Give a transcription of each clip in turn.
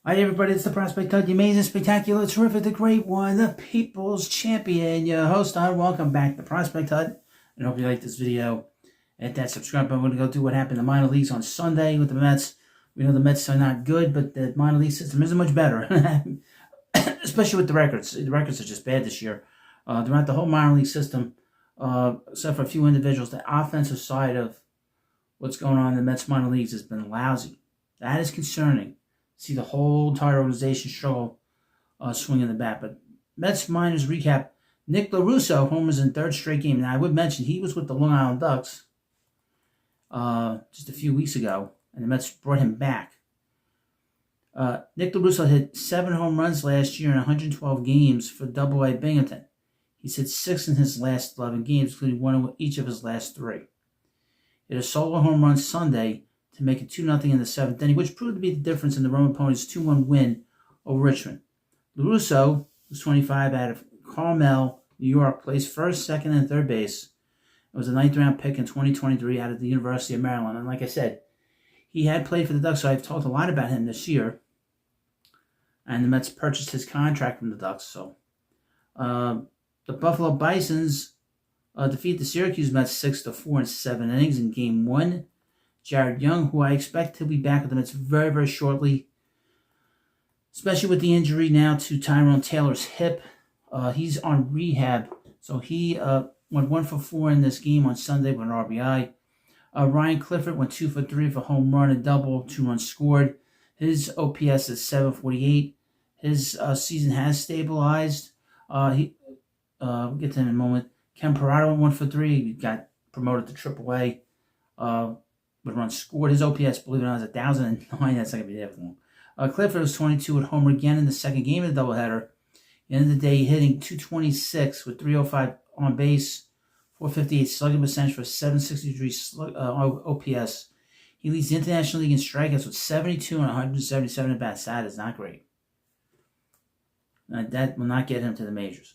Hi everybody, it's the Prospect Hut, the amazing, spectacular, terrific, the great one, the people's champion, your host. Welcome back to the Prospect Hut, and I hope you like this video. Hit that subscribe button. We're going to go through what happened in the minor leagues on Sunday with the Mets. We know the Mets are not good, but the minor league system isn't much better, especially with the records. The records are just bad this year. Throughout the whole minor league system, except for a few individuals, the offensive side of what's going on in the Mets minor leagues has been lousy. That is concerning. See the whole entire organization struggle swinging the bat. But Mets minors recap. Nick Lorusso homers in third straight game. Now, I would mention he was with the Long Island Ducks just a few weeks ago, and the Mets brought him back. Nick Lorusso hit 7 home runs last year in 112 games for Double-A Binghamton. He's hit 6 in his last 11 games, including 1 in each of his last 3. He hit a solo home run Sunday to make it 2-0 in the 7th inning, which proved to be the difference in the Roman Ponies' 2-1 win over Richmond. Lorusso, who's 25, out of Carmel, New York, plays first, second, and third base. It was a 9th-round pick in 2023 out of the University of Maryland. And like I said, he had played for the Ducks, so I've talked a lot about him this year. And the Mets purchased his contract from the Ducks. So the Buffalo Bisons defeat the Syracuse Mets 6-4 in 7 innings in Game 1. Jared Young, who I expect to be back with the Mets very, very shortly, especially with the injury now to Tyrone Taylor's hip. He's on rehab, so he went 1 for 4 in this game on Sunday with an RBI. Ryan Clifford went 2 for 3 for home run and double, 2 runs scored. His OPS is 748. His season has stabilized. We'll get to him in a moment. Ken Parado went 1 for 3. He got promoted to AAA. With runs scored. His OPS, believe it or not, is 1,009. That's not going to be there for long. Clifford was 22 at homer again in the second game of the doubleheader. At the end of the day, hitting 226 with 305 on base, 458 slugging percentage for 763 OPS. He leads the International League in strikeouts with 72 and 177 at bats. That is not great. That will not get him to the majors.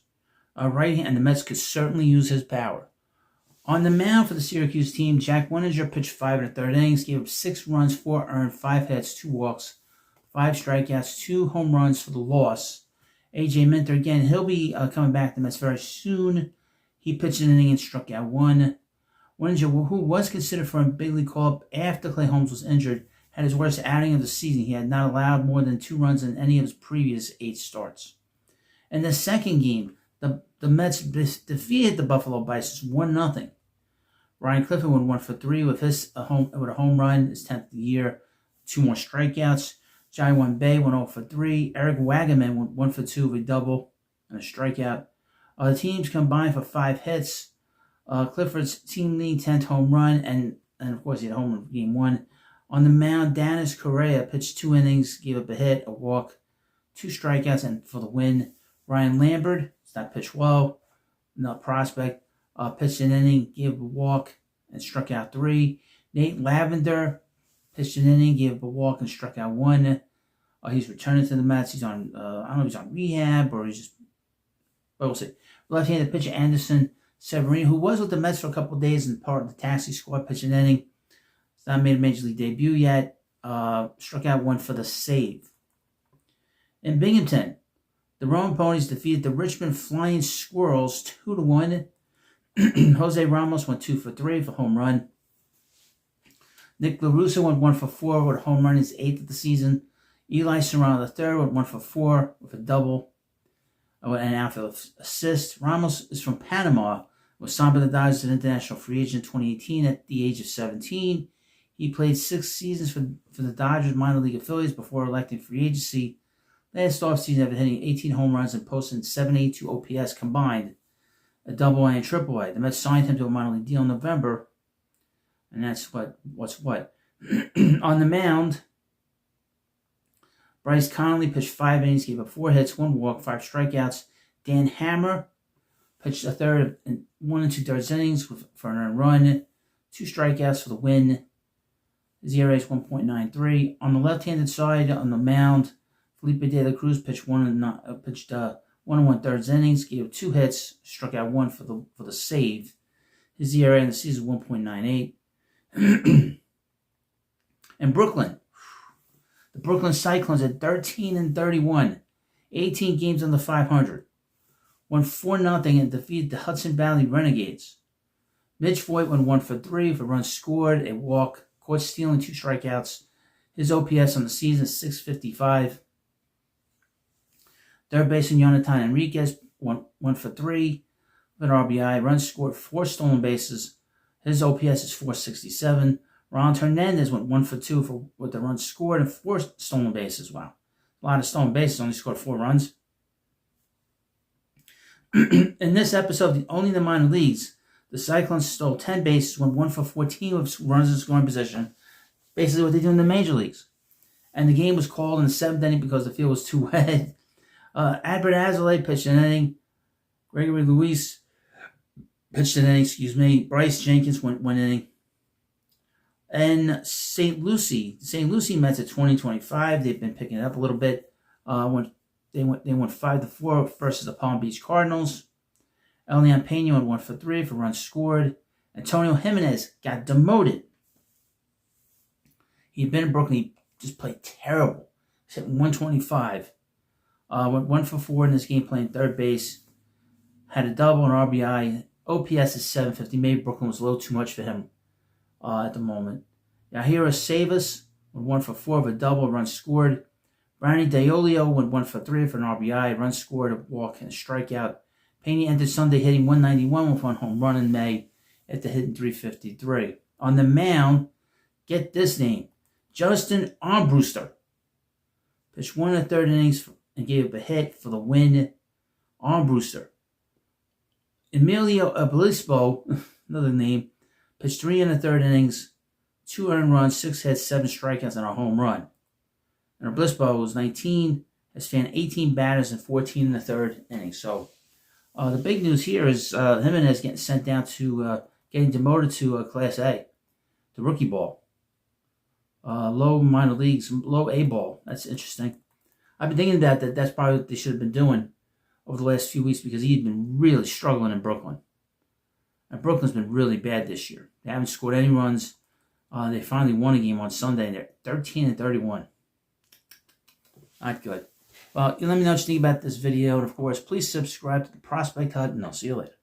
Right hand, and the Mets could certainly use his power. On the mound for the Syracuse team, Jack Wenninger pitched 5 1/3 innings, gave up 6 runs, 4 earned, 5 hits, 2 walks, 5 strikeouts, 2 home runs for the loss. A.J. Minter, again, he'll be coming back to the Mets very soon. He pitched an inning and struck out 1. Wenninger, who was considered for a big league call-up after Clay Holmes was injured, had his worst outing of the season. He had not allowed more than 2 runs in any of his previous 8 starts. In the second game, the Mets defeated the Buffalo Bisons 1-0. Ryan Clifford went 1 for 3 with a home run, his 10th of the year, 2 more strikeouts. Jai Bay went 0 for 3. Eric Wagaman went 1 for 2 with a double and a strikeout. The teams combined for 5 hits. Clifford's team lead 10th home run, and of course he had a home run for Game 1. On the mound, Danis Correa pitched 2 innings, gave up a hit, a walk, 2 strikeouts, and for the win. Ryan Lambert, does not pitch well, no prospect, pitched an inning, gave a walk, and struck out 3. Nate Lavender pitched an inning, gave a walk, and struck out 1. He's returning to the Mets. He's on, I don't know if he's on rehab or he's just, but we'll see. Left-handed pitcher Anderson Severino, who was with the Mets for a couple of days and part of the taxi squad, pitched an inning. He's not made a major league debut yet. Struck out 1 for the save. In Binghamton, the Roman Ponies defeated the Richmond Flying Squirrels 2-1. Jose Ramos went 2 for 3 for home run. Nick Lorusso went 1 for 4 with a home run, his 8th of the season. Eli Serrano III went 1 for 4 with a double and an outfield assist. Ramos is from Panama, was signed by the Dodgers as an international free agent in 2018 at the age of 17. He played 6 seasons for the Dodgers minor league affiliates before electing free agency. Last offseason, after hitting 18 home runs and posting 782 OPS combined, a Double-A and Triple-A. The Mets signed him to a minor league deal in November, and that's what's what. On the mound, Bryce Connolly pitched 5 innings, gave up 4 hits, 1 walk, 5 strikeouts. Dan Hammer pitched a third and 1 2/3 innings for an earned run, 2 strikeouts for the win. His ERA is 1.93. On the left-handed side, on the mound, Felipe De La Cruz pitched 1 1/3 innings, gave 2 hits, struck out 1 for the save. His ERA in the season is 1.98. In Brooklyn, The Brooklyn Cyclones at 13-31, 18 games under 500. Won 4-0 and defeated the Hudson Valley Renegades. Mitch Voigt went 1 for 3 for runs scored, a walk, caught stealing 2 strikeouts. His OPS on the season is .655. Third baseman Jonathan Enriquez went 1 for 3 with an RBI. Runs scored, 4 stolen bases. His OPS is .467. Ronald Hernandez went 1 for 2 with the runs scored and 4 stolen bases. Wow. A lot of stolen bases, only scored 4 runs. In this episode, only in the minor leagues, the Cyclones stole 10 bases, went 1 for 14 with runs in scoring position. Basically what they do in the major leagues. And the game was called in the 7th inning because the field was too wet. Albert Azalea pitched an inning. Gregory Luis pitched an inning, Bryce Jenkins went 1 inning. And St. Lucie Mets at 20-25. They've been picking it up a little bit. They went 5-4 versus the Palm Beach Cardinals. Elian Pena went 1 for 3 for runs scored. Antonio Jimenez got demoted. He'd been in Brooklyn. He just played terrible. He's hit 125. Went 1 for 4 in this game playing third base. Had a double and RBI. OPS is .750. Maybe Brooklyn was a little too much for him at the moment. Yahira Savas went 1 for 4 with a double, run scored. Brownie Diolio went 1 for 3 for an RBI, run scored, a walk, and a strikeout. Pena entered Sunday hitting .191 with 1 home run in May after hitting .353. On the mound, get this name, Justin Armbruster. Pitched 1 1/3 innings and gave up a hit for the win. Armbruster. Emilio Obispo, another name, pitched 3 1/3 innings, 2 earned runs, 6 hits, 7 strikeouts, and a home run. And Obispo was 19, has fanned 18 batters in 14 1/3 innings. So the big news here is Jimenez getting sent down to, getting demoted to Class A, the rookie ball. Low minor leagues, low A ball. That's interesting. I've been thinking that's probably what they should have been doing over the last few weeks because he'd been really struggling in Brooklyn. And Brooklyn's been really bad this year. They haven't scored any runs. They finally won a game on Sunday, and they're 13-31. Not good. Well, let me know what you think about this video. And, of course, please subscribe to the Prospect Hut, and I'll see you later.